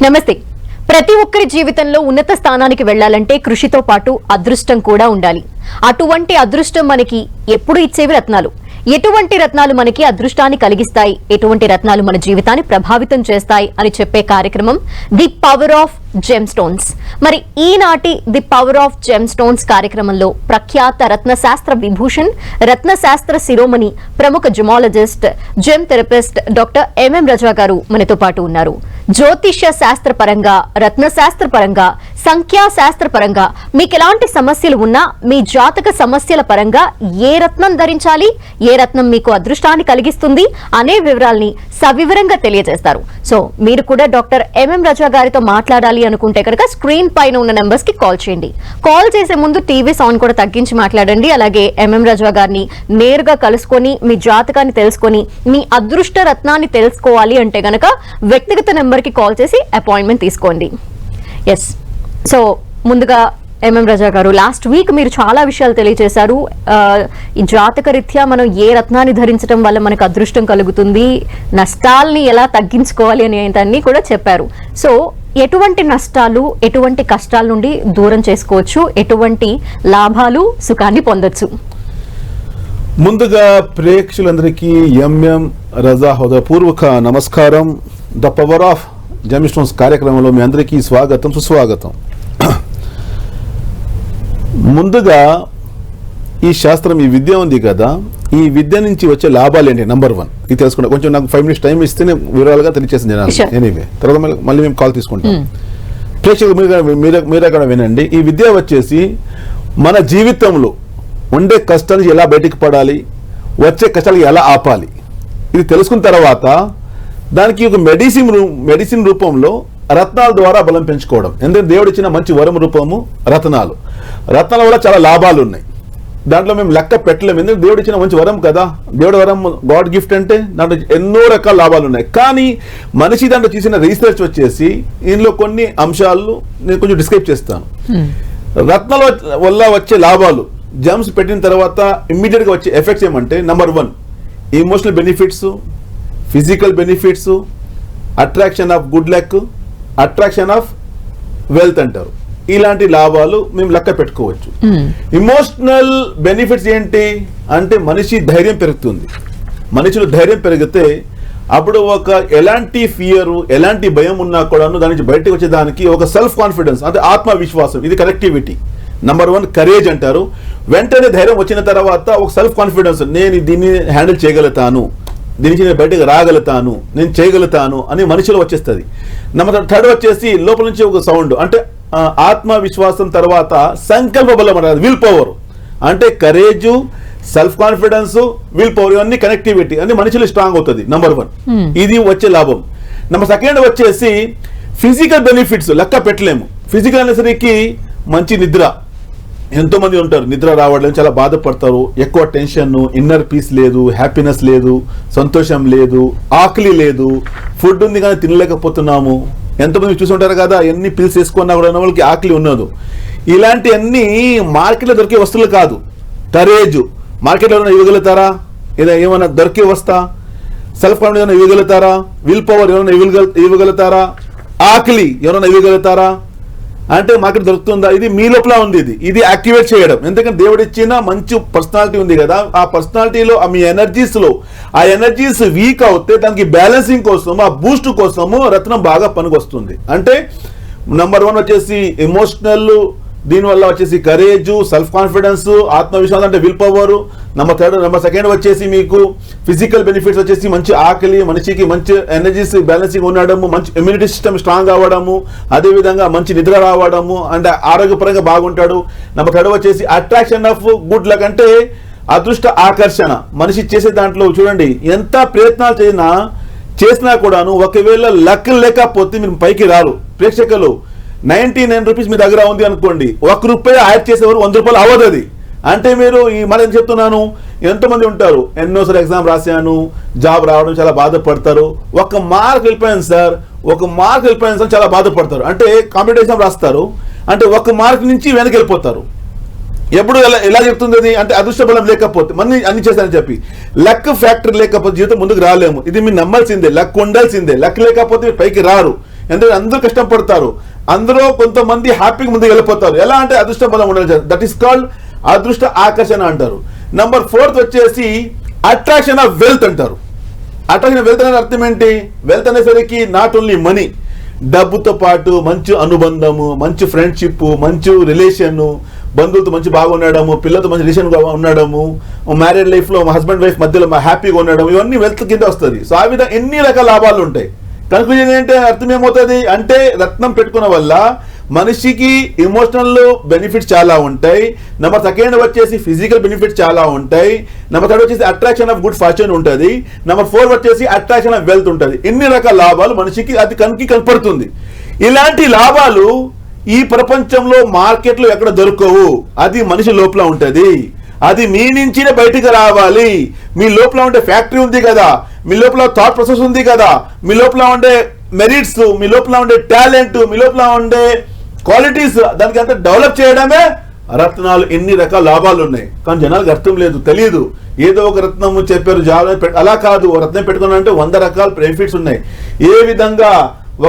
నమస్తే. ప్రతి ఒక్కరి జీవితంలో ఉన్నత స్థానానికి వెళ్లాలంటే కృషితో పాటు అదృష్టం కూడా ఉండాలి. అటువంటి అదృష్టం మనకి ఎప్పుడు ఇచ్చేవి రత్నాలు. ఎటువంటి రత్నాలు మనకి అదృష్టాన్ని కలిగిస్తాయి, ఎటువంటి రత్నాలు మన జీవితాన్ని ప్రభావితం చేస్తాయి అని చెప్పే కార్యక్రమం the power of gem stones. మరి ఈనాటి the power of gem stones కార్యక్రమంలో ప్రఖ్యాత రత్నశాస్త్ర విభూషణ్, రత్నశాస్త్ర శిరోమణి, ప్రముఖ జుమాలజిస్ట్, జెమ్ థెరపిస్ట్ డాక్టర్ ఎంఎం రజా గారు మనతో పాటు ఉన్నారు. జ్యోతిష్య శాస్త్ర పరంగా, రత్నశాస్త్ర పరంగా, సంఖ్యాశాస్త్ర పరంగా మీకు ఎలాంటి సమస్యలు ఉన్నా, మీ జాతక సమస్యల పరంగా ఏ రత్నం ధరించాలి, ఏ రత్నం మీకు అదృష్టాన్ని కలిగిస్తుంది అనే వివరాల్ని సవివరంగా తెలియజేస్తారు. సో మీరు కూడా డాక్టర్ ఎంఎం రజా గారితో మాట్లాడాలి అనుకుంటే కనుక స్క్రీన్ పైన ఉన్న నెంబర్స్ కి కాల్ చేయండి. కాల్ చేసే ముందు టీవీ సౌండ్ కూడా తగ్గించి మాట్లాడండి. అలాగే ఎంఎం రజా గారిని నేరుగా కలుసుకొని మీ జాతకాన్ని తెలుసుకొని మీ అదృష్ట రత్నాన్ని తెలుసుకోవాలి అంటే గనక వ్యక్తిగత నెంబర్ కి కాల్ చేసి అపాయింట్మెంట్ తీసుకోండి. ఎస్, సో ముందుగా ఎంఎం రజా గారు, లాస్ట్ వీక్ మీరు చాలా విషయాలు తెలియజేశారు. ఈ జాతక రీత్యా మనం ఏ రత్నాన్ని ధరించడం వల్ల మనకు అదృష్టం కలుగుతుంది, నష్టాల్ని ఎలా తగ్గించుకోవాలి అనేదాన్ని కూడా చెప్పారు. సో ఎటువంటి నష్టాలు, ఎటువంటి కష్టాల నుండి దూరం చేసుకోవచ్చు, ఎటువంటి లాభాలు, సుఖాన్ని పొందొచ్చు? ముందుగా ప్రేక్షకులందరికీ ఎంఎం రజా హృదయపూర్వక నమస్కారం. The power of gem stones కార్యక్రమంలో మీ అందరికీ స్వాగతం, సుస్వాగతం. ముందుగా ఈ శాస్త్రం, ఈ విద్య ఉంది కదా, ఈ విద్య నుంచి వచ్చే లాభాలు ఏంటి నంబర్ 1 ఇది తెలుసుకుంటా. కొంచెం నాకు 5 minutes టైం ఇస్తే నేను వివరాలుగా తెలియచేసింది జనాలు. ఎనీవే, తర్వాత మళ్ళీ మేము కాల్ తీసుకుంటాం. ప్రేక్షకులు మీరే కూడా వినండి. ఈ విద్య వచ్చేసి మన జీవితంలో ఉండే కష్టానికి ఎలా బయటికి పడాలి, వచ్చే కష్టాలకి ఎలా ఆపాలి, ఇది తెలుసుకున్న తర్వాత దానికి ఒక మెడిసిన్ రూపంలో రత్నాల ద్వారా బలం పెంచుకోవడం. ఎందుకంటే దేవుడు ఇచ్చిన మంచి వరం రూపము రత్నాలు. రత్నాల వల్ల చాలా లాభాలు ఉన్నాయి. దాంట్లో మేము లెక్క పెట్టలేము, ఎందుకంటే దేవుడు ఇచ్చిన మంచి వరం కదా. దేవుడి వరం, గాడ్ గిఫ్ట్ అంటే దాంట్లో ఎన్నో రకాల లాభాలు ఉన్నాయి. కానీ మనిషి దాంట్లో చేసిన రీసెర్చ్ వచ్చేసి ఇందులో కొన్ని అంశాలు నేను కొంచెం డిస్క్రైబ్ చేస్తాను. రత్నాల వల్ల వచ్చే లాభాలు, జెమ్స్ పెట్టిన తర్వాత ఇమ్మీడియట్గా వచ్చే ఎఫెక్ట్స్ ఏమంటే, number 1 emotional benefits, physical benefits, attraction of good luck, attraction of wealth అంటారు. ఇలాంటి లాభాలు మేము లెక్క పెట్టుకోవచ్చు. ఇమోషనల్ బెనిఫిట్స్ ఏంటి అంటే, మనిషి ధైర్యం పెరుగుతుంది. మనిషిలో ధైర్యం పెరిగితే అప్పుడు ఎలాంటి ఫియర్, ఎలాంటి భయం ఉన్నా కూడాను దాని నుంచి బయటకు వచ్చేదానికి ఒక సెల్ఫ్ కాన్ఫిడెన్స్, అంటే ఆత్మవిశ్వాసం, ఇది కనెక్టివిటీ. నంబర్ 1 కరేజ్ అంటారు. వెంటనే ధైర్యం వచ్చిన తర్వాత ఒక సెల్ఫ్ కాన్ఫిడెన్స్, నేను దీన్ని హ్యాండిల్ చేయగలుగుతాను, దీని నుంచి నేను బయటకు రాగలుగుతాను, నేను చేయగలుగుతాను అని మనిషిలో వచ్చేస్తుంది. నంబర్ 3 వచ్చేసి లోపల నుంచి ఒక సౌండ్, అంటే ఆత్మవిశ్వాసం తర్వాత సంకల్ప బలం అంటారు, విల్ పవర్. అంటే courage, self confidence, will power, ఇవన్నీ కనెక్టివిటీ అని మనిషిలో స్ట్రాంగ్ అవుతుంది. నంబర్ 1 ఇది వచ్చే లాభం. నంబర్ 2 వచ్చేసి ఫిజికల్ బెనిఫిట్స్, లెక్క పెట్టలేము. ఫిజికల్ అనేసరికి మంచి నిద్ర. ఎంతో మంది ఉంటారు నిద్ర రావడం చాలా బాధపడతారు, ఎక్కువ టెన్షన్, ఇన్నర్ పీస్ లేదు, హ్యాపీనెస్ లేదు, సంతోషం లేదు, ఆకలి లేదు, ఫుడ్ ఉంది కానీ తినలేకపోతున్నాము. ఎంతమంది చూసుంటారు కదా, ఎన్ని పిల్స్ వేసుకున్నా కూడా వాళ్ళకి ఆకలి ఉన్నదు. ఇలాంటివన్నీ మార్కెట్లో దొరికే వస్తువులు కాదు. కరేజ్ మార్కెట్లో ఏమైనా ఇవ్వగలుగుతారా? ఏమైనా దొరికే వస్తా? సెల్ఫ్ కాన్ఫిడెన్స్ ఏమైనా ఇవ్వగలుగుతారా? విల్ పవర్ ఏమైనా ఇవ్వగలుగుతారా? ఆకలి ఎవరైనా ఇవ్వగలుగుతారా? అంటే మార్కెట్ దొరుకుతుందా? ఇది మీ లోపల ఉంది. ఇది యాక్టివేట్ చేయడం. ఎందుకంటే దేవుడు ఇచ్చిన మంచి పర్సనాలిటీ ఉంది కదా, ఆ పర్సనాలిటీలో మీ ఎనర్జీస్లో ఆ ఎనర్జీస్ వీక్ అవుతే దానికి బ్యాలెన్సింగ్ కోసం, ఆ బూస్ట్ కోసము రత్నం బాగా పనికొస్తుంది. అంటే నంబర్ 1 వచ్చేసి ఎమోషనల్, దీనివల్ల వచ్చేసి కరేజ్, సెల్ఫ్ కాన్ఫిడెన్స్, ఆత్మవిశ్వాసం అంటే విల్ పవర్. నంబర్ 2 వచ్చేసి మీకు ఫిజికల్ బెనిఫిట్స్ వచ్చేసి మంచి ఆకలి, మనిషికి మంచి ఎనర్జీస్ బ్యాలెన్సింగ్ ఉండడము, మంచి ఇమ్యూనిటీ సిస్టమ్ స్ట్రాంగ్ అవ్వడము, అదేవిధంగా మంచి నిద్ర రావడము, అంటే ఆరోగ్యపరంగా బాగుంటాడు. నంబర్ 3 వచ్చేసి అట్రాక్షన్ ఆఫ్ గుడ్ లక్, అంటే అదృష్ట ఆకర్షణ. మనిషి చేసే దాంట్లో చూడండి, ఎంత ప్రయత్నాలు చేసినా కూడాను ఒకవేళ లక్ లేకపోతే మీరు పైకి రారు. ప్రేక్షకులు 99 రూపీస్ మీ దగ్గర ఉంది అనుకోండి, ₹1 యాడ్ చేసేవారు ₹100 అవ్వదు. అది అంటే మీరు మరి చెప్తున్నాను, ఎంతోమంది ఉంటారు, ఎన్నోసారి ఎగ్జామ్ రాశాను, జాబ్ రావడం చాలా బాధపడతారు. ఒక మార్క్ వెళ్ళిపోయాను సార్ చాలా బాధపడతారు. అంటే కాంపిటేటివ్ ఎగ్జామ్ రాస్తారు, అంటే 1 మార్క్ నుంచి వెనక్కి వెళ్ళిపోతారు. ఎప్పుడు ఎలా చెప్తుంది అది అంటే అదృష్ట బలం లేకపోతే మన్ని అన్ని చేస్తానని చెప్పి లక్ ఫ్యాక్టర్ లేకపోతే జీవితం ముందుకు రాలేము. ఇది మీరు నమ్మాల్సిందే, లక్ ఉండాల్సిందే. లక్ లేకపోతే పైకి రారు. ఎందుకంటే అందరూ కష్టపడతారు, అందరూ కొంతమంది హ్యాపీగా ముందుకు వెళ్ళిపోతారు. ఎలా అంటే అదృష్ట బలం ఉండాలి, దట్ ఈస్ కాల్డ్ అదృష్ట ఆకర్షణ అంటారు. నంబర్ 4 వచ్చేసి అట్రాక్షన్ ఆఫ్ వెల్త్ అంటారు. అట్రాక్షన్ ఆఫ్ వెల్త్ అనే అర్థం ఏంటి? వెల్త్ అనేసరికి నాట్ ఓన్లీ మనీ, డబ్బుతో పాటు మంచి అనుబంధము, మంచి ఫ్రెండ్షిప్, మంచి రిలేషన్, బంధువులతో మంచి బాగా ఉండడము, పిల్లలతో మంచి రిలేషన్ ఉండడము, మ్యారేడ్ లైఫ్ లో హస్బెండ్ వైఫ్ మధ్యలో హ్యాపీగా ఉండడం, ఇవన్నీ వెల్త్ కింద వస్తుంది. సో ఆ విధంగా ఎన్ని రకాల లాభాలు ఉంటాయి. కన్క్లూజన్ ఏంటంటే అర్థం ఏమవుతుంది అంటే రత్నం పెట్టుకున్న వల్ల మనిషికి ఎమోషనల్ బెనిఫిట్స్ చాలా ఉంటాయి. నెంబర్ 2 వచ్చేసి ఫిజికల్ బెనిఫిట్స్ చాలా ఉంటాయి. నెంబర్ 3 వచ్చేసి అట్రాక్షన్ ఆఫ్ గుడ్ ఫార్చ్యూన్ ఉంటుంది. నెంబర్ 4 వచ్చేసి అట్రాక్షన్ ఆఫ్ వెల్త్ ఉంటుంది. ఎన్ని రకాల లాభాలు మనిషికి అది కనపడుతుంది. ఇలాంటి లాభాలు ఈ ప్రపంచంలో మార్కెట్లో ఎక్కడ దొరకవు. అది మనిషి లోపల ఉంటుంది. అది మీ నుంచినే బయటకు రావాలి. మీ లోపల ఉండే ఫ్యాక్టరీ ఉంది కదా, మీ లోపల థాట్ ప్రాసెస్ ఉంది కదా, మీ లోపల ఉండే మెరిట్స్, మీ లోపల ఉండే టాలెంట్, మీ లోపల ఉండే క్వాలిటీస్, దానికి అంతా డెవలప్ చేయడమే రత్నాలు. ఎన్ని రకాల లాభాలు ఉన్నాయి కానీ జనాలకు అర్థం లేదు, తెలియదు. ఏదో ఒక రత్నం చెప్పారు అలా కాదు. రత్నం పెట్టుకున్నారంటే 100 రకాల బెనిఫిట్స్ ఉన్నాయి. ఏ విధంగా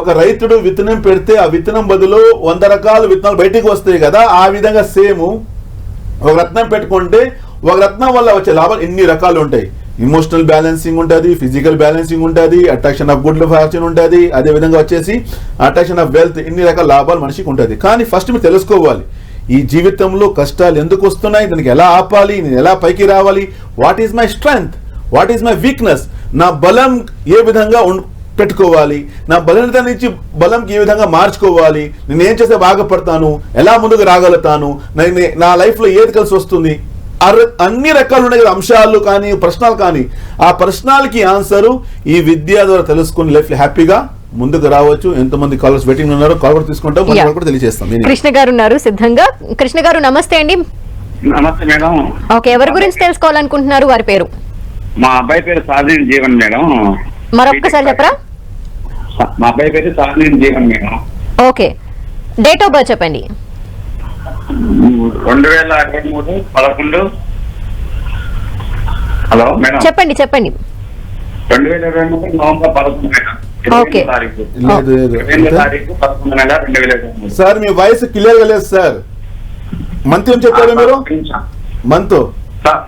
ఒక రైతుడు విత్తనం పెడితే ఆ విత్తనం బదులు 100 రకాల విత్తనాలు బయటికి వస్తాయి కదా, ఆ విధంగా సేమ్ ఒక రత్నం పెట్టుకుంటే ఒక రత్నం వల్ల వచ్చే లాభాలు ఎన్ని రకాలు ఉంటాయి. ఇమోషనల్ బ్యాలెన్సింగ్ ఉంటుంది, ఫిజికల్ బ్యాలెన్సింగ్ ఉంటుంది, అట్రాక్షన్ ఆఫ్ గుడ్ ఫార్చ్యూన్ ఉంటుంది, అదే విధంగా వచ్చేసి అట్రాక్షన్ ఆఫ్ వెల్త్, ఇన్ని రకాల లాభాలు మనిషికి ఉంటుంది. కానీ ఫస్ట్ మీరు తెలుసుకోవాలి ఈ జీవితంలో కష్టాలు ఎందుకు వస్తున్నాయి, దానికి ఎలా ఆపాలి, నేను ఎలా పైకి రావాలి, what is my strength, what is my weakness, నా బలం ఏ విధంగా పెట్టుకోవాలి, నా బలహీనత నుంచి బలంకి ఏ విధంగా మార్చుకోవాలి, నేను ఏం చేస్తే బాగుపడతాను, ఎలా ముందుకు రాగలుగుతాను, నా లైఫ్లో ఏది కలిసి వస్తుంది, అన్ని రకాలు ఉన్నాయి కదా అంశాలు కానీ ప్రశ్నలు కానీ, ఆ ప్రశ్నలకి ఆన్సరు ఈ విద్య ద్వారా తెలుసుకుని లైఫ్ హ్యాపీగా ముందుకు రావచ్చు. ఎంతమంది కాలర్స్ వెయిటింగ్ ఉన్నారు, కాల్ కూడా తీసుకుంటాం, కూడా తెలియజేస్తాం. కృష్ణ గారు ఉన్నారు సిద్ధంగా. కృష్ణ గారు నమస్తే అండి. నమస్తే మేడం. ఓకే, ఎవరి గురించి తెలుసుకోవాలనుకుంటున్నారు? వారి పేరు? మా అబ్బాయి పేరు సాధనేని జీవన్ మేడం. మరొక్కసారి చెప్పరా? మా అబ్బాయి పేరు Sadhaneni Jeevan madam. Okay, date of birth చెప్పండి. 2023 11. హలో మేడం, చెప్పండి చెప్పండి. 2023 నవంబర్ 11 మేడం. ఓకే. 20 తారీఖు 11 నెల 2023. సార్ మీ వాయిస్ క్లియర్ గా లేదు సార్. మంత్ ఏం చెప్పారు మీరు? మంత్ సార్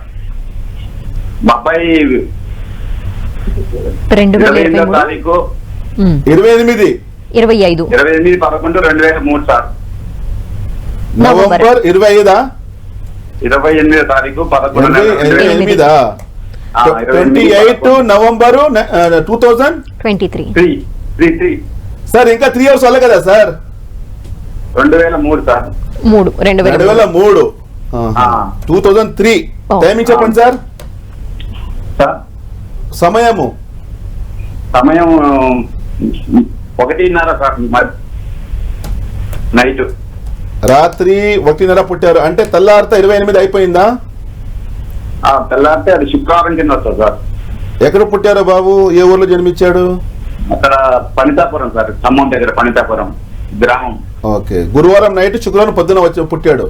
మా అబ్బాయి 2023 తారీఖు 28 25 28/11/2003 సార్. నవంబర్ 25 28 తారీఖు 11 నెల 28 28 నవంబర్ 2023 సార్. ఇంకా 3 ఇయర్స్ అవ్వలే కదా సార్? 2003 సార్. 2003 2003. టైమింగ్ చెప్పండి సార్. సమయము 1:30 సార్ నైట్. రాత్రి 1:30 పుట్టారు అంటే తెల్లారిత 28 అయిపోయిందా? తెల్లారితే అది శుక్రవారం కింద వస్తుంది సార్. ఎక్కడ పుట్టారో బాబు? ఏ ఊర్లో జన్మించాడు? అక్కడ పనితాపురం సార్, ఖమ్మం దగ్గర పనితాపురం గ్రామం. ఓకే, గురువారం నైట్ శుక్రవారం పొద్దున వచ్చి పుట్టాడు.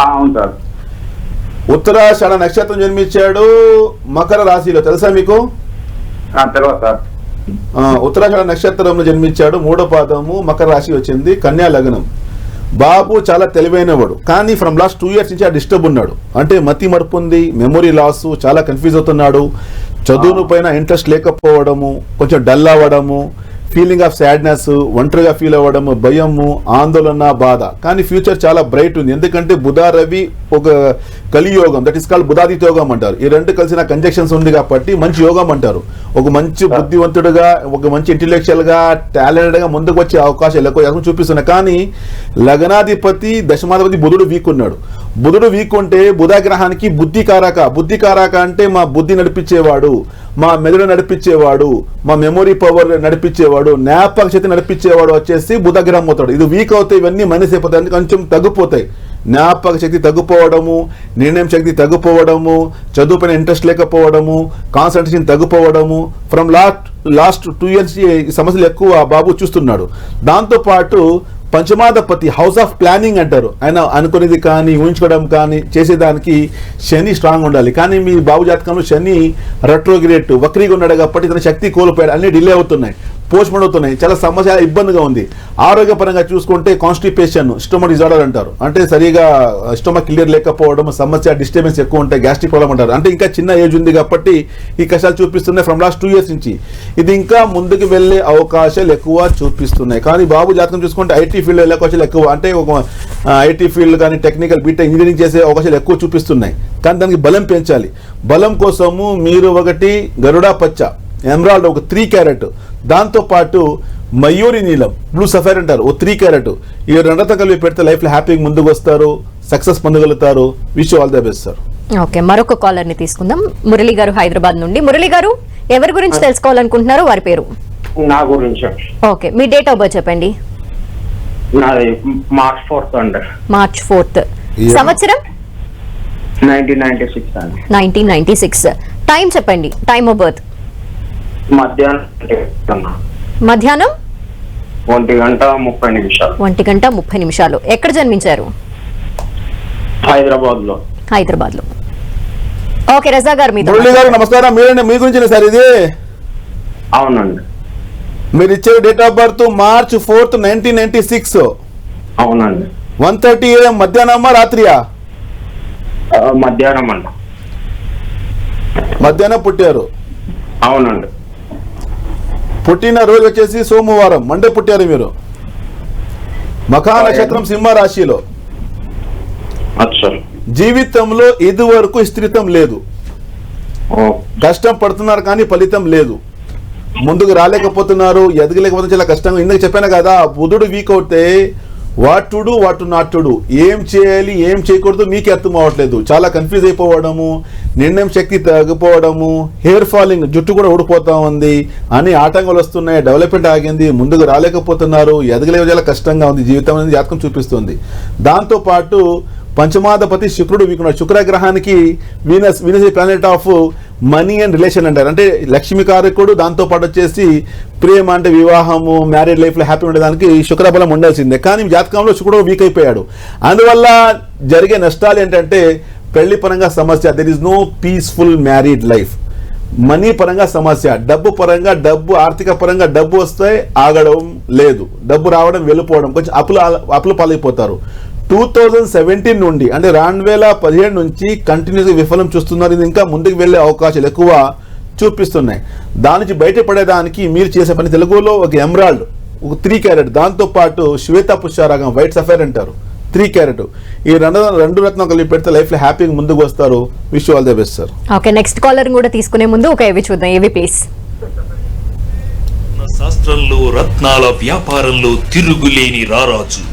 అవును సార్. ఉత్తరాషాఢ నక్షత్రం జన్మించాడు, మకర రాశిలో. తెలుసా మీకు? తెలియదు సార్. ఉత్తరాషాఢ నక్షత్రంలో జన్మించాడు, 3వ పాదము, మకర రాశి వచ్చింది, కన్యా లగ్నం. బాబు చాలా తెలివైనవాడు కానీ ఫ్రమ్ లాస్ట్ 2 years నుంచి ఆ డిస్టర్బ్ ఉన్నాడు. అంటే మతి మరుపు ఉంది, మెమొరీ లాస్, చాలా కన్ఫ్యూజ్ అవుతున్నాడు, చదువును పైన ఇంట్రెస్ట్ లేకపోవడము, కొంచెం డల్ అవ్వడము, ఫీలింగ్ ఆఫ్ సాడ్నెస్, ఒంటరిగా ఫీల్ అవ్వడము, భయము, ఆందోళన, బాధ. కానీ ఫ్యూచర్ చాలా బ్రైట్ ఉంది. ఎందుకంటే బుధ రవి ఒక కలియోగం, దట్ ఈస్ కాల్డ్ బుధాదిత్య యోగం అంటారు. ఈ రెండు కలిసిన కంజక్షన్స్ ఉంది కాబట్టి మంచి యోగం అంటారు. ఒక మంచి బుద్ధివంతుడుగా, ఒక మంచి ఇంటెలెక్చువల్ గా, టాలెంటెడ్ గా ముందుకు వచ్చే అవకాశాలు ఎక్కువ చూపిస్తున్నాయి. కానీ లగ్నాధిపతి దశమాధిపతి బుధుడు వీక్ ఉన్నాడు. బుధుడు వీక్ ఉంటే బుధ గ్రహానికి బుద్ధికారక. బుద్ధికారక అంటే మా బుద్ధి నడిపించేవాడు, మా మెదడు నడిపించేవాడు, మా మెమొరీ పవర్ నడిపించేవాడు, జ్ఞాపక శక్తి నడిపించేవాడు వచ్చేసి బుధ గ్రహం అవుతాడు. ఇది వీక్ అవుతాయి, ఇవన్నీ మైనస్ అయిపోతాయి, అందుకే కొంచెం తగ్గిపోతాయి. జ్ఞాపక శక్తి తగ్గిపోవడము, నిర్ణయం శక్తి తగ్గిపోవడము, చదువు పైన ఇంట్రెస్ట్ లేకపోవడము, కాన్సన్ట్రేషన్ తగ్గిపోవడము. ఫ్రమ్ లాస్ట్ 2 years ఈ సమస్యలు ఎక్కువ బాబు చూస్తున్నాడు. దాంతోపాటు పంచమాధిపతి హౌస్ ఆఫ్ ప్లానింగ్ అంటారు. ఆయన అనుకునేది కానీ, ఊహించుకోవడం కానీ, చేసేదానికి శని స్ట్రాంగ్ ఉండాలి. కానీ మీ బాబు జాతకంలో శని రెట్రోగ్రేట్ వక్రీగా ఉన్నాడు కాబట్టి తన శక్తి కోల్పోయాడు, అన్ని డిలే అవుతున్నాయి. పోస్ట్పోన్ అవుతున్నాయి, చాలా సమస్య ఇబ్బందిగా ఉంది. ఆరోగ్యపరంగా చూసుకుంటే కాన్స్టిపేషన్, స్టొమక్ డిజార్డర్ అంటారు, అంటే సరిగా స్టొమక్ క్లియర్ లేకపోవడం, సమస్య డిస్టర్బెన్స్ ఎక్కువ ఉంటాయి, గ్యాస్ట్రిక్ ప్రాబ్లం అంటారు. అంటే ఇంకా చిన్న ఏజ్ ఉంది కాబట్టి ఈ కష్టాలు చూపిస్తున్నాయి ఫ్రమ్ లాస్ట్ 2 years నుంచి. ఇది ఇంకా ముందుకు వెళ్ళే అవకాశాలు ఎక్కువ చూపిస్తున్నాయి. కానీ బాబు జాతకం చూసుకుంటే ఐటీ ఫీల్డ్ వెళ్ళే అవకాశాలు ఎక్కువ, అంటే ఒక ఐటీ ఫీల్డ్ కానీ టెక్నికల్ బీటెక్ ఇంజనీరింగ్ చేసే అవకాశాలు ఎక్కువ చూపిస్తున్నాయి. కానీ దానికి బలం పెంచాలి. బలం కోసము మీరు ఒకటి గరుడా పచ్చ, ఎమరాల్డ్ ఒక 3 carat, దాంతోపాటు మయూరి నీలం, బ్లూ సఫైర్ అంటారు, ఓ 3 carat, ఈ రెండతో కలిపి పెడితే లైఫ్లో హ్యాపీగా ముందుకు వస్తారు, సక్సెస్ పొందగలుగుతారు. Wish all the best sir. Okay, మరొక కాలర్ ని తీసుకుందాం. మురళి గారు హైదరాబాద్ నుండి. మురళి గారు, ఎవరి గురించి తెలుసుకోవాలనుకుంటున్నారు? వారి పేరు? నా గురించి. ఓకే, మీ డేట్ ఆఫ్ బర్త్ చెప్పండి. నాది March 4th అండి. March 4th. సంవత్సరం? 1996 అండి. 1996. టైం చెప్పండి, టైమ్ ఆఫ్ బర్త్. మధ్యాహ్నం 1:30. 1:30. ఎక్కడ జన్మించారు? హైదరాబాద్ లో. హైదరాబాద్ లో. ఓకే, రజా గారు మీతో. మురళి గారు నమస్కారం. మీరండి, మీ గురించి సార్ ఇది? అవునండి. మీరు ఇచ్చే date of birth March 4th, 1996. అవునండి. 1:30 AM మధ్యాహ్నమా రాత్రియా? మధ్యాహ్నం అండి. మధ్యాహ్నం పుట్టారు. అవునండి. పుట్టిన రోజు వచ్చేసి సోమవారం, మండే పుట్టారు మీరు. మఖా నక్షత్రం సింహ రాశిలో. అచ్చా. జీవితంలో ఇదివరకు స్థిరత్వం లేదు, కష్టం పడుతున్నారు కానీ ఫలితం లేదు, ముందుకు రాలేకపోతున్నారు, ఎదగలేకపోతున్నారు, చాలా కష్టంగా. ఇందుకు చెప్పాను కదా, బుధుడు వీక్ అవుతే what to do, what to not to do, ఏం చేయాలి ఏం చేయకూడదు మీకే అర్థం అవ్వట్లేదు, చాలా కన్ఫ్యూజ్ అయిపోవడము, నిర్ణయం శక్తి తగ్గిపోవడము, హెయిర్ ఫాలింగ్, జుట్టు కూడా ఊడిపోతా ఉంది, అన్ని ఆటంకాలు వస్తున్నాయి, డెవలప్మెంట్ ఆగింది, ముందుకు రాలేకపోతున్నారు, ఎదగలేక చాలా కష్టంగా ఉంది జీవితం అనేది జాతకం చూపిస్తుంది. దాంతోపాటు పంచమాధిపతి శుక్రుడు వీకున్నాడు. శుక్రగ్రహానికి Venus planet of money and relation అంటారు, అంటే లక్ష్మీ కారకుడు. దాంతోపాటు వచ్చేసి ప్రేమ, అంటే వివాహము, మ్యారేడ్ లైఫ్లో హ్యాపీ ఉండేదానికి శుక్రబలం ఉండాల్సిందే. కానీ జాతకంలో శుక్రుడు వీక్ అయిపోయాడు. అందువల్ల జరిగే నష్టాలు ఏంటంటే పెళ్లి పరంగా సమస్య, there is no peaceful married life. Money పరంగా సమస్య, డబ్బు పరంగా, ఆర్థిక పరంగా డబ్బు వస్తే ఆగడం లేదు, డబ్బు రావడం వెళ్ళిపోవడం, కొంచెం అప్పులు పాలైపోతారు. 2017 నుండి, అంటే 2017 నుంచి కంటిన్యూస్గా విఫలం చూస్తున్నారు. ఇది ఇంకా ముందుకు వెళ్ళే అవకాశాలు ఎక్కువ చూపిస్తున్నాయి. దాని నుంచి బయటపడేదానికి మీరు చేసే పని, తెలుగులో ఒక ఎమరాల్డ్, ఒక 3 carat, దాంతోపాటు శ్వేత పుష్యరాగం, వైట్ సఫైర్ అంటారు, 3 carat, ఈ రెండు రత్నం కలిపి పెడితే లైఫ్లో హ్యాపీగా ముందుకు వస్తారు. Wish all the best sir. Okay, next caller కూడా తీసుకునే ముందు ఒక ఏవి చూద్దాం. ఏవి ప్లీజ్. శాస్త్రంలో రత్నాల వ్యాపారంలో తిరుగులేని రారాజు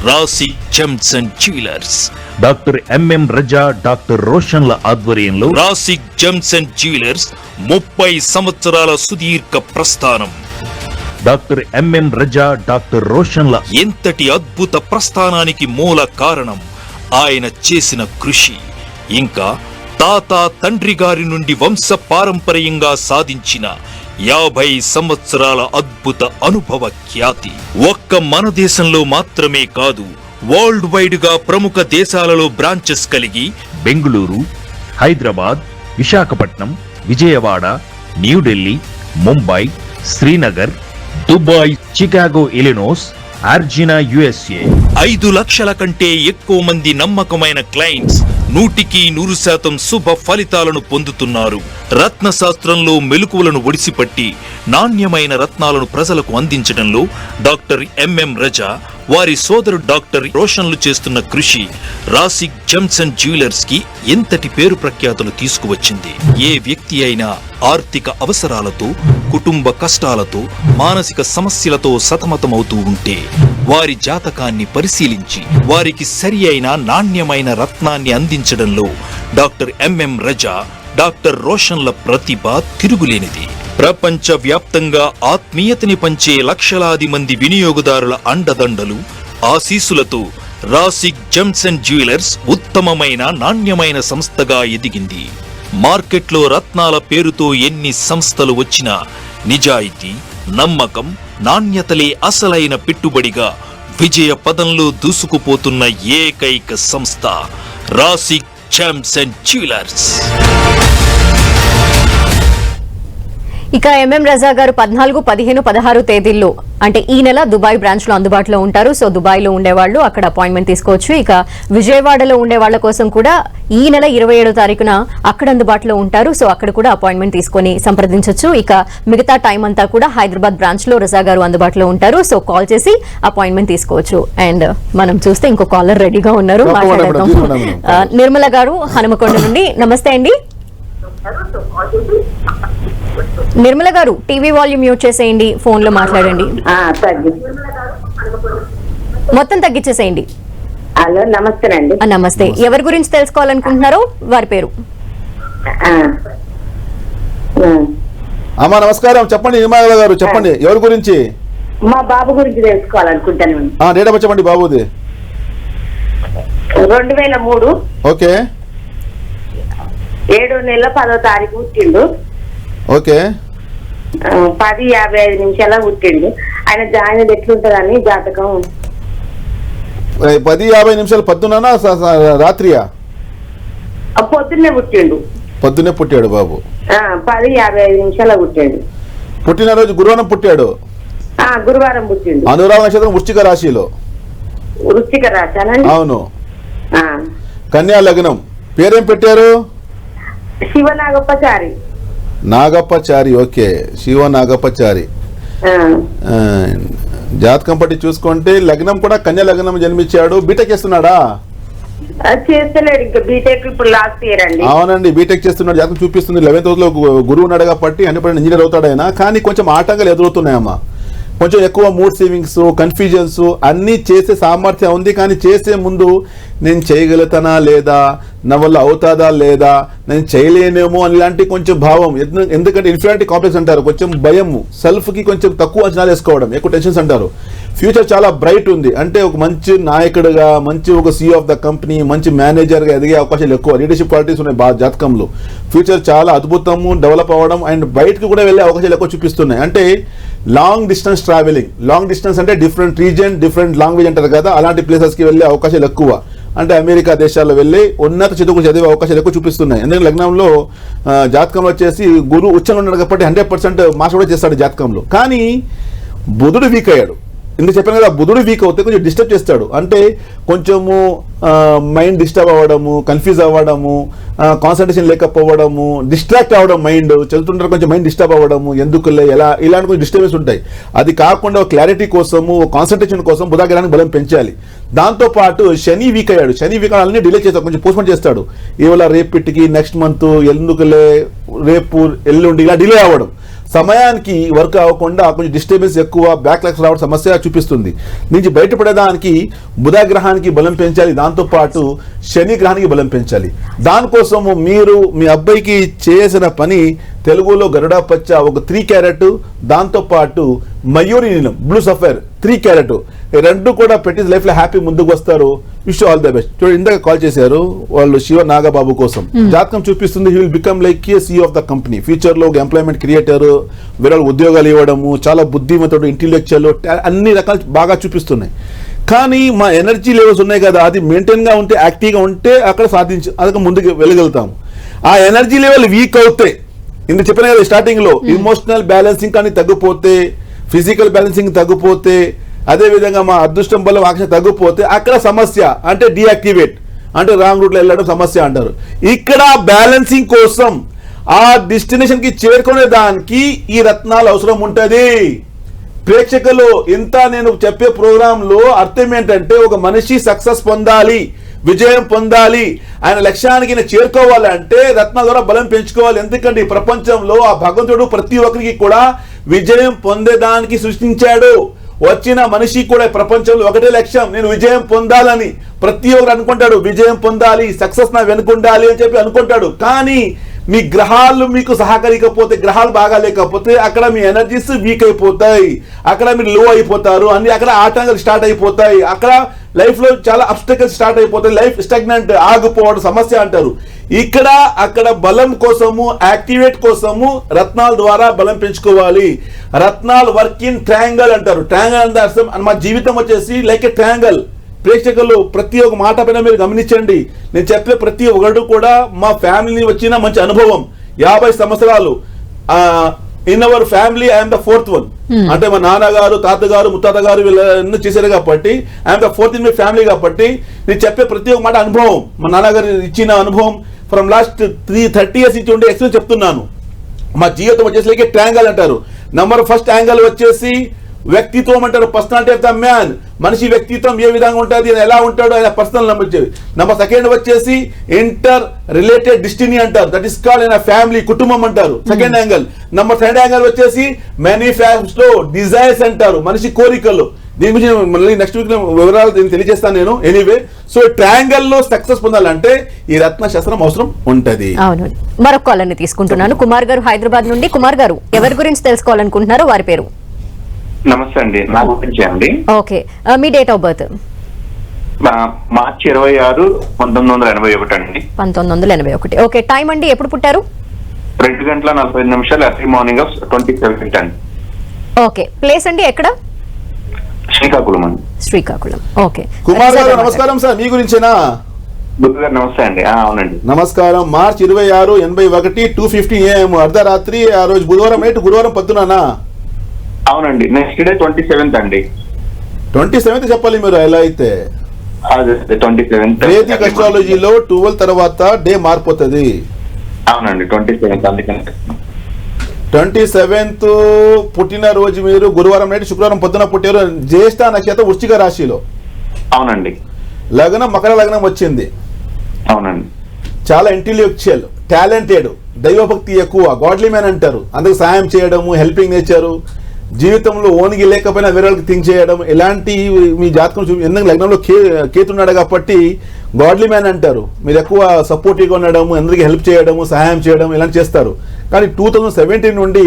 Rasi gems and jewellers. Doctor MM Raza, doctor రోషన్ల ఆధ్వర్యంలో రాశి జెమ్స్ అండ్ జ్యువెలర్స్ 30 సంవత్సరాల సుదీర్ఘ ప్రస్థానం. డాక్టర్ ఎంఎం రజా, డాక్టర్ రోషన్ల ఎంతటి అద్భుత ప్రస్థానానికి మూల కారణం ఆయన చేసిన కృషి, ఇంకా తాత తండ్రి గారి నుండి వంశ పారంపర్యంగా సాధించిన 50 సంవత్సరాల అద్భుత అనుభవ ఖ్యాతి. ఒక్క మన దేశంలో మాత్రమే కాదు, వరల్డ్ వైడ్ గా ప్రముఖ దేశాలలో బ్రాంచెస్ కలిగి Bengaluru, Hyderabad, Visakhapatnam, Vijayawada, New Delhi, Mumbai, Srinagar, Dubai, Chicago, Illinois, అర్జినా, USA. 5 లక్షల కంటే ఎక్కువ మంది నమ్మకమైన క్లయింట్స్ 100% శుభ ఫలితాలను పొందుతున్నారు. రత్న శాస్త్రంలో మెలకువలను ఒడిసిపట్టి నాణ్యమైన రత్నాలను ప్రజలకు అందించడంలో డాక్టర్ ఎంఎం రజా, వారి సోదరుడు డాక్టర్ రోషన్లు చేస్తున్న కృషి రాశి జెమ్స్ అండ్ జ్యువెలర్స్ కి ఎంతటి పేరు ప్రఖ్యాతులు తీసుకువచ్చింది. ఏ వ్యక్తి అయినా ఆర్థిక అవసరాలతో, కుటుంబ కష్టాలతో, మానసిక సమస్యలతో సతమతమవుతూ ఉంటే వారి జాతకాన్ని పరిశీలించి వారికి సరి అయిన నాణ్యమైన రత్నాన్ని అందించడంలో డాక్టర్ ఎంఎం రజా, డాక్టర్ రోషన్ల ప్రతిభ తిరుగులేనిది. ప్రపంచ వ్యాప్తంగా ఆత్మీయతని పంచే లక్షలాది మంది వినియోగదారుల అండదండలు, ఆశీస్సులతో రాశి జెమ్స్ అండ్ జ్యువెలర్స్ ఉత్తమమైన నాణ్యమైన సంస్థగా ఎదిగింది. మార్కెట్లో రత్నాల పేరుతో ఎన్ని సంస్థలు వచ్చినా నిజాయితీ, నమ్మకం, నాణ్యతలే అసలైన పెట్టుబడిగా విజయ పదంలో దూసుకుపోతున్న ఏకైక సంస్థ రాశి జెమ్స్ అండ్ జ్యువెలర్స్. ఇక ఎంఎం రజా గారు 14, 15, 16 తేదీల్లో అంటే ఈ నెల దుబాయ్ బ్రాంచ్ లో అందుబాటులో ఉంటారు. సో దుబాయ్ లో ఉండేవాళ్ళు అక్కడ అపాయింట్మెంట్ తీసుకోవచ్చు. ఇక విజయవాడలో ఉండే వాళ్ళ కోసం కూడా ఈ నెల 27వ తారీఖున అక్కడ అందుబాటులో ఉంటారు. సో అక్కడ కూడా అపాయింట్మెంట్ తీసుకొని సంప్రదించవచ్చు. ఇక మిగతా టైం అంతా కూడా హైదరాబాద్ బ్రాంచ్ లో రజా గారు అందుబాటులో ఉంటారు. సో కాల్ చేసి అపాయింట్మెంట్ తీసుకోవచ్చు. అండ్ మనం చూస్తే ఇంకో కాలర్ రెడీగా ఉన్నారు, మాట్లాడదాం. నిర్మల గారు హనుమకొండ నుండి. నమస్తే అండి నిర్మల గారు, టీవీ వాల్యూమ్ మ్యూట్ చేసేయండి, ఫోన్ లో మాట్లాడండి. మొత్తం తగ్గించేసేయండి. హలో, నమస్తేనండి. నమస్తే. ఎవరి గురించి తెలుసుకోవాలనుకుంటున్నారో వారి పేరు. అమ్మా నమస్కారం, చెప్పండి నిర్మల గారు, చెప్పండి ఎవరి గురించి? మా బాబు గురించి తెలుసుకోవాలనుకుంటాను. డేట్ ఆఫ్ చెప్పండి బాబుది. 2003 ఓకే 7వ నెల 10వ తారీఖు పుట్టిండు. ఓకే 10:55 పుట్టిండు. ఆయన జాయిన్ ఎట్లుంటదని జాతకం. 10:50 పొద్దున రాత్రియా? పొద్దున్నే పుట్టిండు. పొద్దున్నే పుట్టాడు బాబు. 10:55 పుట్టాడు. పుట్టినరోజు గురువారం పుట్టాడు. గురువారం పుట్టిండు. అనురాధ నక్షత్రం వృశ్చిక రాశిలో. వృశ్చిక రాశానండి. అవును. కన్యా లగ్నం. పేరేం పెట్టారు? శివనాగప్పచారి. నాగప్పచారి. ఓకే, శివ నాగప్పచారి. జాతకం పట్టి చూసుకుంటే లగ్నం కూడా కన్యా లగ్నం జన్మించాడు. బీటెక్ చేస్తున్నాడా? చేస్తలేడు ఇంకా, బీటెక్ ఇప్పుడు లాస్ట్ ఇయర్ అండి. అవునండి, బీటెక్ చేస్తున్నాడు. జాతకం చూపిస్తుంది 11th రోజులో గురువు ఉన్నాడు కాబట్టి 100% ఇంజనీర్ అవుతాడు ఆయన. కానీ కొంచెం ఆటంకాలు ఎదురవుతున్నాయమ్మా. కొంచెం ఎక్కువ మూడ్ స్వింగ్స్, కన్ఫ్యూజన్స్ అన్నీ చేసే సామర్థ్యం ఉంది. కానీ చేసే ముందు నేను చేయగలుగుతానా లేదా, నా వల్ల అవుతాదా లేదా, నేను చేయలేనేమో అని ఇలాంటి కొంచెం భావం. ఎందుకంటే ఇన్ఫీరియారిటీ కాంప్లెక్స్ అంటారు, కొంచెం భయం, సెల్ఫ్కి కొంచెం తక్కువ అంచనాలు వేసుకోవడం, ఎక్కువ టెన్షన్స్ అంటారు. ఫ్యూచర్ చాలా బ్రైట్ ఉంది. అంటే ఒక మంచి నాయకుడిగా, మంచి ఒక CEO ఆఫ్ ద కంపెనీ, మంచి మేనేజర్గా ఎదిగే అవకాశాలు ఎక్కువ. లీడర్షిప్ క్వాలిటీస్ ఉన్నాయి బాగా జాతకంలో. ఫ్యూచర్ చాలా అద్భుతము, డెవలప్ అవ్వడం అండ్ బయటకు కూడా వెళ్ళే అవకాశాలు ఎక్కువ చూపిస్తున్నాయి. అంటే long distance travelling. Long distance అంటే డిఫరెంట్ రీజియన్, డిఫరెంట్ లాంగ్వేజ్ అంటారు కదా, అలాంటి ప్లేసెస్కి వెళ్ళే అవకాశాలు ఎక్కువ. అంటే అమెరికా దేశాల్లో వెళ్ళి ఉన్నత చదువుకు చదివే అవకాశాలు ఎక్కువ చూపిస్తున్నాయి. ఎందుకంటే లగ్నంలో జాతకంలో వచ్చేసి గురువు ఉచ్చంగా ఉన్నాడు కాబట్టి 100% మార్క్స్ కూడా చేస్తాడు జాతకంలో. కానీ బుధుడు వీక్ అయ్యాడు. ఇందుకు చెప్పాను కదా, బుధుడు వీక్ అవుతే కొంచెం డిస్టర్బ్ చేస్తాడు. అంటే కొంచెము మైండ్ డిస్టర్బ్ అవ్వడము, కన్ఫ్యూజ్ అవ్వడము, కాన్సన్ట్రేషన్ లేకపోవడము, డిస్ట్రాక్ట్ అవ్వడం, మైండ్ చదువుతుంటారు కొంచెం మైండ్ డిస్టర్బ్ అవ్వడము, ఎందుకులే ఎలా ఇలాంటి కొంచెం డిస్టర్బెన్స్ ఉంటాయి. అది కాకుండా క్లారిటీ కోసము, కాన్సన్ట్రేషన్ కోసం బుధగ్రహానికి బలం పెంచాలి. దాంతోపాటు శని వీక్ అయ్యాడు. శని వీక్ అన్నీ డిలే చేస్తాడు, కొంచెం పోస్ట్పోన్ చేస్తాడు. ఇవాళ రేపటికి, నెక్స్ట్ మంత్, ఎందుకులే రేపు ఎల్లుండి ఇలా డిలే అవ్వడం, సమయానికి వర్క్ అవ్వకుండా కొంచెం డిస్టర్బెన్స్ ఎక్కువ, బ్యాక్లాగ్స్ రావడం సమస్య చూపిస్తుంది. నుంచి బయటపడేదానికి బుధ గ్రహానికి బలం పెంచాలి, దాంతోపాటు శని గ్రహానికి బలం పెంచాలి. దానికోసము మీరు మీ అబ్బాయికి చేసిన పని తెలుగులో గరుడ పచ్చ ఒక 3 క్యారెట్, దాంతోపాటు మయూరి నీలం బ్లూ సఫైర్ 3 క్యారెట్, రెండు కూడా పెట్టి లైఫ్లో హ్యాపీ ముందుకు వస్తారు. Wish all the best. చూడండి, ఇందాక కాల్ చేశారు వాళ్ళు శివ నాగబాబు కోసం. జాతకం చూపిస్తుంది he will become like CEO of the company. ఫ్యూచర్లో ఒక ఎంప్లాయ్మెంట్ క్రియేటర్, వేరే ఉద్యోగాలు ఇవ్వడము, చాలా బుద్ధిమంతుడు, ఇంటెలెక్చువల్, అన్ని రకాలు బాగా చూపిస్తున్నాయి. కానీ మా ఎనర్జీ లెవెల్స్ ఉన్నాయి కదా, అది మెయింటైన్గా ఉంటే, యాక్టివ్గా ఉంటే అక్కడ అదొక ముందుకు వెళ్ళగలుగుతాము. ఆ ఎనర్జీ లెవెల్ వీక్ అవుతే, ఇందుకు చెప్పిన కదా స్టార్టింగ్లో, ఇమోషనల్ బ్యాలెన్సింగ్ కానీ తగ్గిపోతే, ఫిజికల్ బ్యాలెన్సింగ్ తగ్గిపోతే, అదేవిధంగా మా అదృష్టం బలం ఆకర్షణ తగ్గిపోతే అక్కడ సమస్య. అంటే డీయాక్టివేట్, అంటే రాంగ్ రూట్లో వెళ్ళడం సమస్య అంటారు. ఇక్కడ బ్యాలెన్సింగ్ కోసం, ఆ డెస్టినేషన్కి చేరుకునే దానికి ఈ రత్నాలు అవసరం ఉంటుంది. ప్రేక్షకులు ఇంత నేను చెప్పే ప్రోగ్రాంలో అర్థం ఏంటంటే, ఒక మనిషి సక్సెస్ పొందాలి, విజయం పొందాలి, ఆయన లక్ష్యానికి చేరుకోవాలంటే రత్నాల ద్వారా బలం పెంచుకోవాలి. ఎందుకంటే ఈ ప్రపంచంలో ఆ భగవంతుడు ప్రతి ఒక్కరికి కూడా విజయం పొందేదానికి సృష్టించాడు. వచ్చిన మనిషి కూడా ప్రపంచంలో ఒకటే లక్ష్యం, నేను విజయం పొందాలని. ప్రతి ఒక్కరు అనుకుంటాడు విజయం పొందాలి, సక్సెస్ నా వెనుకుండాలి అని చెప్పి అనుకుంటాడు. కానీ మీ గ్రహాలు మీకు సహకరించకపోతే, గ్రహాలు బాగా లేకపోతే అక్కడ మీ ఎనర్జీస్ వీక్ అయిపోతాయి, అక్కడ మీరు లో అయిపోతారు, అన్ని అక్కడ ఆటంకాలు స్టార్ట్ అయిపోతాయి, అక్కడ లైఫ్లో చాలా అబ్స్టకల్స్ స్టార్ట్ అయిపోతాయి, లైఫ్ స్టాగ్నెంట్, ఆగిపోవడం సమస్య అంటారు. ఇక్కడ అక్కడ బలం కోసము, యాక్టివేట్ కోసము రత్నాల ద్వారా బలం పెంచుకోవాలి. రత్నాలు వర్క్ ఇన్ ట్రయాంగల్ అంటారు. ట్రయాంగల్ అంటే అర్థం, మా జీవితం వచ్చేసి లైక్ ఏ ట్రయాంగల్. ప్రేక్షకులు ప్రతి ఒక్క మాట పైన మీరు గమనించండి. నేను చెప్పే ప్రతి ఒక్కడు కూడా మా ఫ్యామిలీ వచ్చిన మంచి అనుభవం. 50 సంవత్సరాలు in our family I'm the fourth one. అంటే మా నాన్నగారు, తాతగారు, ముత్తాత గారు వీళ్ళన్నీ చేశారు కాబట్టి I'm the fourth in my family. కాబట్టి నేను చెప్పే ప్రతి ఒక్క మాట అనుభవం, మా నాన్నగారు ఇచ్చిన అనుభవం ఫ్రమ్ లాస్ట్ 30 years నుంచి ఉండే ఎక్స్పీరియన్స్ చెప్తున్నాను. మా జీవితం వచ్చేసి ట్రయాంగల్ అంటారు. నంబర్ ఫస్ట్ యాంగిల్ వచ్చేసి వ్యక్తిత్వం అంటారు, పర్సనాలిటీ ఆఫ్ ద మ్యాన్. మనిషి వ్యక్తిత్వం ఏ విధంగా ఉంటుంది, ఆయన ఎలా ఉంటాడో ఆయన పర్సనల్ నంబర్ సెకండ్ వచ్చేసి ఇంటర్ రిలేటెడ్ డిస్టినీ అంటారు, దట్ ఇస్ కాల్డ్ ఆయన ఫ్యామిలీ, కుటుంబం అంటారు second angle. Number third angle వచ్చేసి మేనిఫెస్టో డిజైర్స్ అంటారు, మనిషి కోరికలు. దీని గురించి మళ్ళీ నెక్స్ట్ వీక్ వివరాలు తెలియజేస్తాను నేను. ఎనీవే, సో ట్రయాంగల్ లో సక్సెస్ పొందాలంటే ఈ రత్న శాస్త్రం అవసరం ఉంటది. అవును. మరొక కాలర్ని తీసుకుంటున్నాను. కుమార్ గారు హైదరాబాద్ నుండి. కుమార్ గారు, ఎవరి గురించి తెలుసుకోవాలనుకుంటున్నారో వారి పేరు. నమస్తే అండి, నా గురించి అండి. ఓకే, మీ డేట్ ఆఫ్ బర్త్? మార్చి 26, 1981 అండి. 1981. ఓకే, టైం అండి, ఎప్పుడు పుట్టారు? 2:45 ఎర్లీ మార్నింగ్ ఆఫ్ 27th అండి. ఓకే, ప్లేస్ అండి ఎక్కడ? శ్రీకాకుళం అండి. శ్రీకాకుళం. ఓకే, కుమార్ గారు నమస్కారం సార్, మీ గురించేనా? బుద్ధ గారు నమస్తే అండి. అవునండి, నమస్కారం. మార్చి 26, 81, 2:50 AM అర్ధరాత్రి. ఆ రోజు బుధవారం నైట్, గురువారం పొద్దునా? అవునండి. నెక్స్ట్ డే 27th అండి. 27th చెప్పాలి మీరు. ఎలా అయితే అదే 27th వేదిక్ అస్ట్రాలజీలో 12 తర్వాత డే మారిపోతుంది. అవునండి, 27th. అందుకని 27th పుట్టిన రోజు మీరు గురువారం నైట్, శుక్రవారం పొద్దున పుట్టారు. జ్యేష్ఠ నక్షత్రం వృశ్చిక రాశిలో. అవునండి. లగ్నం మకర లగ్నం వచ్చింది. అవునండి. చాలా ఇంటెలెక్చువల్, టాలెంటెడ్, దైవభక్తి ఎక్కువ, గాడ్లీ మ్యాన్ అంటారు. అందుకు సాయం చేయడము, హెల్పింగ్ నేచరు, జీవితంలో ఓన్గి లేకపోయినా వేరే వాళ్ళకి థింక్ చేయడం, ఇలాంటి మీ జాతకం ఎందుకు లగ్నంలో కేతున్నాడు కాబట్టి గాడ్లీ మ్యాన్ అంటారు. మీరు ఎక్కువ సపోర్టివ్గా ఉండడము, అందరికీ హెల్ప్ చేయడము, సహాయం చేయడం ఇలాంటి చేస్తారు. కానీ 2017 నుండి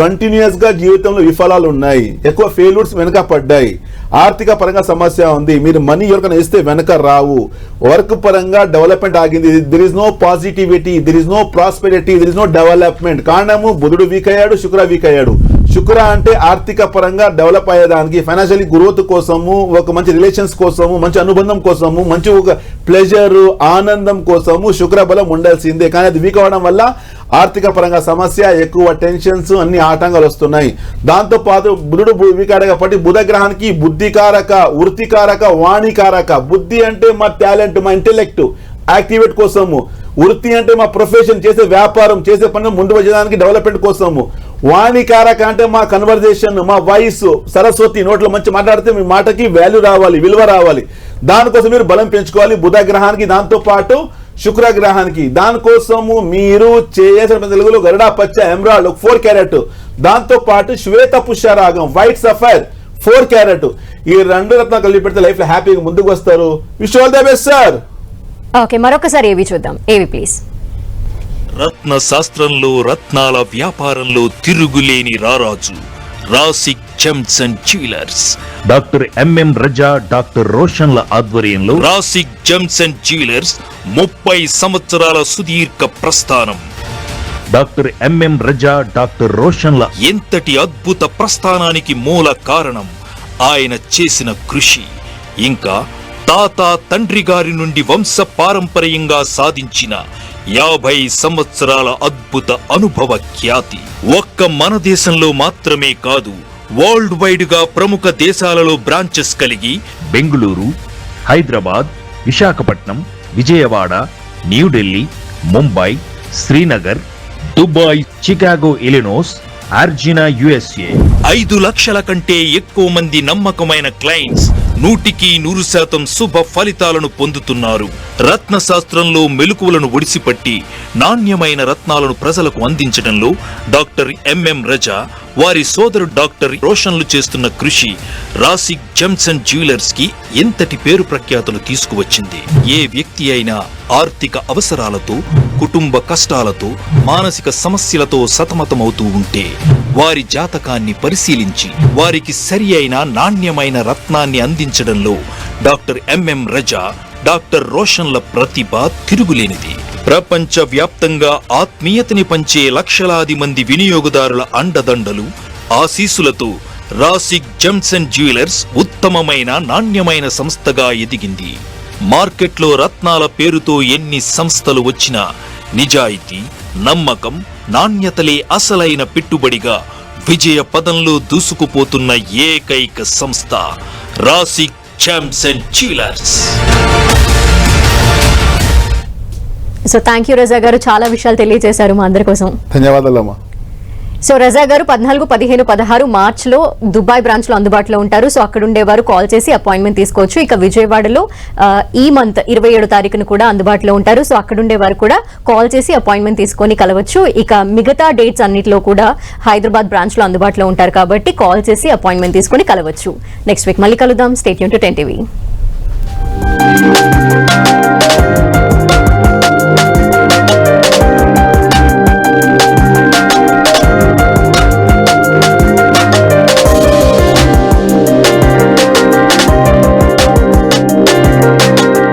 కంటిన్యూస్ గా జీవితంలో విఫలాలు ఉన్నాయి, ఎక్కువ ఫెయిల్యూర్స్ వెనక పడ్డాయి, ఆర్థిక పరంగా సమస్య ఉంది. మీరు మనీ ఎవరికైనా ఇస్తే వెనక రావు, వర్క్ పరంగా డెవలప్మెంట్ ఆగింది. There is no positivity, there is no prosperity, there is no development. కారణము బుధుడు వీక్ అయ్యాడు, శుక్ర వీక్ అయ్యాడు. శుక్ర అంటే ఆర్థిక పరంగా డెవలప్ అయ్యేదానికి, ఫైనాన్షియలీ గ్రోత్ కోసము, ఒక మంచి రిలేషన్స్ కోసము, మంచి అనుబంధం కోసము, మంచి ఒక ప్లెజర్ ఆనందం కోసము శుక్ర బలం ఉండాల్సిందే. కానీ అది వీక్ అవ్వడం వల్ల ఆర్థిక పరంగా సమస్య, ఎక్కువ టెన్షన్స్, అన్ని ఆటంకాలు వస్తున్నాయి. దాంతో పాటు బుధుడు వీకాడు కాబట్టి బుధ గ్రహానికి బుద్ధికారక, వృత్తికారక, వాణికారక. బుద్ధి అంటే మా టాలెంట్, మా ఇంటెలెక్ట్ యాక్టివేట్ కోసము. వృత్తి అంటే మా ప్రొఫెషన్, చేసే వ్యాపారం, చేసే పనులు ముందు వచ్చేదానికి డెవలప్మెంట్ కోసము. వాణికారక అంటే మా కన్వర్జేషన్, మా వాయిస్, సరస్వతి, నోట్లో మంచి మాట్లాడితే మీ మాటకి వాల్యూ రావాలి, విలువ రావాలి. దానికోసం మీరు బలం పెంచుకోవాలి బుధ గ్రహానికి. దాంతో పాటు శుక్ర గ్రహానికి, దానికోసము మీరు చేయాల్సిన తెలుగులో గరుడా పచ్చ ఎమరాల్డ్ 4 క్యారెట్, దాంతో పాటు శ్వేత పుష్యరాగం వైట్ సఫైర్ 4 క్యారెట్. ఈ 2 రత్నాలు కలిపి పెడితే లైఫ్ లో హ్యాపీగా ముందుకు వస్తారు. Wish all the best sir. Okay, మరొకసారి ఏవి చూద్దాం. ఏవి ప్లీజ్. రత్న శాస్త్రంలో, రత్నాల వ్యాపారంలో తిరుగులేని రారాజు Rasik gems and jewellers. Doctor MM Raza, doctor రోషన్ల ఆధ్వర్యంలో రాసిక్ జెమ్స్ అండ్ జ్యువెలర్స్ 30 సంవత్సరాల సుదీర్ఘ ప్రస్థానం. డాక్టర్ ఎంఎం రజా, డాక్టర్ రోషన్ల ఎంతటి అద్భుత ప్రస్థానానికి మూల కారణం ఆయన చేసిన కృషి, ఇంకా తాత తండ్రి గారి నుండి వంశ పారంపర్యంగా సాధించిన 50 సంవత్సరాల అద్భుత అనుభవ ఖ్యాతి. ఒక్క మన దేశంలో మాత్రమే కాదు, వరల్డ్ వైడ్ గా ప్రముఖ దేశాలలో బ్రాంచెస్ కలిగి Bengaluru, Hyderabad, Visakhapatnam, Vijayawada, New Delhi, Mumbai, Srinagar, Dubai, Chicago, Illinois, అర్జినా, USA 5 లక్షల కంటే ఎక్కువ మంది నమ్మకమైన క్లయింట్స్ 100% శుభ ఫలితాలను పొందుతున్నారు. రత్న శాస్త్రంలో మెలకువలను ఒడిసిపట్టి నాణ్యమైన రత్నాలను ప్రజలకు అందించడంలో డాక్టర్ ఎంఎం రజా, వారి సోదరుడు డాక్టర్ రోషన్లు చేస్తున్న కృషి రాసిక్ జెమ్స్ అండ్ జ్యువెలర్స్ కి ఎంతటి పేరు ప్రఖ్యాతులు తీసుకువచ్చింది. ఏ వ్యక్తి అయినా ఆర్థిక అవసరాలతో, కుటుంబ కష్టాలతో, మానసిక సమస్యలతో సతమతమవుతూ ఉంటే వారి జాతకాన్ని పరిశీలించి వారికి సరి అయిన నాణ్యమైన రత్నాన్ని అందించడంలో డాక్టర్ ఎంఎం రజా, డాక్టర్ రోషన్ల ప్రతిభ తిరుగులేనిది. ప్రపంచ వ్యాప్తంగా ఆత్మీయతని పంచే లక్షలాది మంది వినియోగదారుల అండదండలు, ఆశీస్సులతో రాసిక్ జెమ్స్ అండ్ జ్యువెలర్స్ ఉత్తమమైన నాణ్యమైన సంస్థగా ఎదిగింది. మార్కెట్లో రత్నాల పేరుతో ఎన్ని సంస్థలు వచ్చినా నిజాయితీ, నమ్మకం, నాణ్యతలే అసలైన పెట్టుబడిగా విజయ పదంలో దూసుకుపోతున్న ఏకైక సంస్థ Rasi champs and jewellers. So thank you Raza garu, చాలా విషయాలు తెలియజేశారు మా అందరి కోసం. ధన్యవాదాలమ్మా. సో రజా గారు 14, 15, 16 మార్చ్లో దుబాయ్ బ్రాంచ్ లో అందుబాటులో ఉంటారు. సో అక్కడ ఉండేవారు కాల్ చేసి అపాయింట్మెంట్ తీసుకోవచ్చు. ఇక విజయవాడలో ఈ మంత్ 27 తారీఖున కూడా అందుబాటులో ఉంటారు. సో అక్కడ ఉండేవారు కూడా కాల్ చేసి అపాయింట్మెంట్ తీసుకొని కలవచ్చు. ఇక మిగతా డేట్స్ అన్నిటిలో కూడా హైదరాబాద్ బ్రాంచ్ లో అందుబాటులో ఉంటారు కాబట్టి కాల్ చేసి అపాయింట్మెంట్ తీసుకొని కలవచ్చు. నెక్స్ట్ వీక్ మళ్ళీ కలుద్దాం. Stay tune to 10 TV.